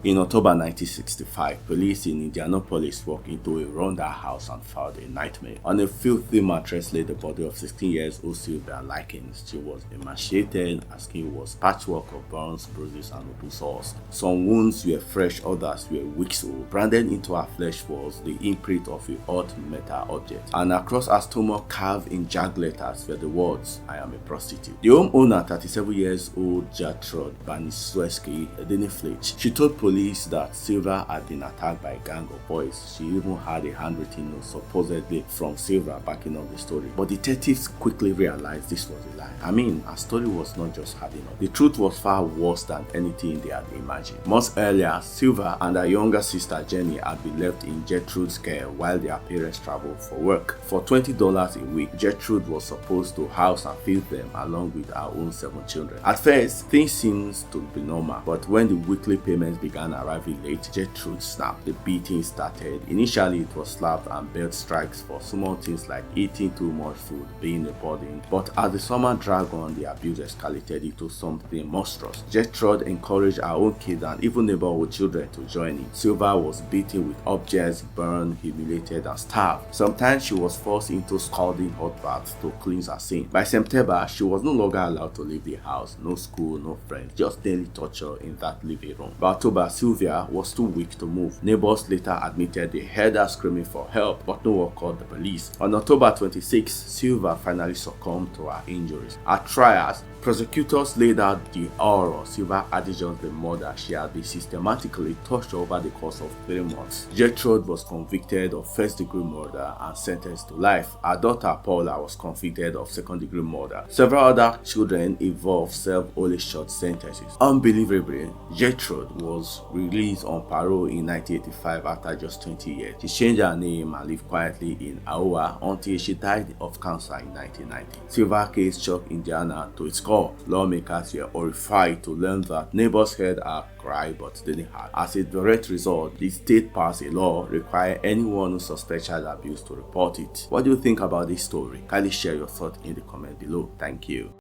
In October 1965, police in Indianapolis walked into a rundown house and found a nightmare. On a filthy mattress lay the body of 16-year-old Sylvia Likens. She was emaciated, her skin was patchwork of burns, bruises, and open sores. Some wounds were fresh, others were weeks old. Branded into her flesh was the imprint of a hot metal object, and across her stomach, carved in jagged letters, were the words, "I am a prostitute." The homeowner, 37-year-old Gertrude Banisewski, didn't flinch. She told police that Sylvia had been attacked by a gang of boys. She even had a handwritten note supposedly from Sylvia backing up the story. But detectives quickly realized this was a lie. I mean, her story was not just hard enough. The truth was far worse than anything they had imagined. Months earlier, Sylvia and her younger sister Jenny had been left in Gertrude's care while their parents traveled for work. For $20 a week, Gertrude was supposed to house and feed them along with her own 7 children. At first, things seemed to be normal, but when the weekly payments began arriving late, Gertrude snapped. The beating started. Initially, it was slaps and belt strikes for small things like eating too much food, being a burden. But as the summer dragged on, the abuse escalated into something monstrous. Gertrude encouraged her own kids and even neighborhood children to join in. Sylvia was beaten with objects, burned, humiliated, and starved. Sometimes she was forced into scalding hot baths to cleanse her sin. By September, she was no longer allowed to leave the house. No school, no friends, just daily torture in that living room. By October, Sylvia was too weak to move. Neighbors later admitted they heard her screaming for help, but no one called the police. On October 26, Sylvia finally succumbed to her injuries. At trials, prosecutors laid out the horror. Sylvia had just the murder. She had been systematically tortured over the course of 3 months. Gertrude was convicted of first-degree murder and sentenced to life. Her daughter Paula was convicted of second-degree murder. Several other children involved served only short sentences. Unbelievably, Gertrude was released on parole in 1985 after just 20 years. She changed her name and lived quietly in Iowa until she died of cancer in 1990. Sylvia's case shocked Indiana to its core. Lawmakers were horrified to learn that neighbors heard her cry but didn't hurt. As a direct result, the state passed a law requiring anyone who suspects child abuse to report it. What do you think about this story? Kindly share your thoughts in the comment below. Thank you.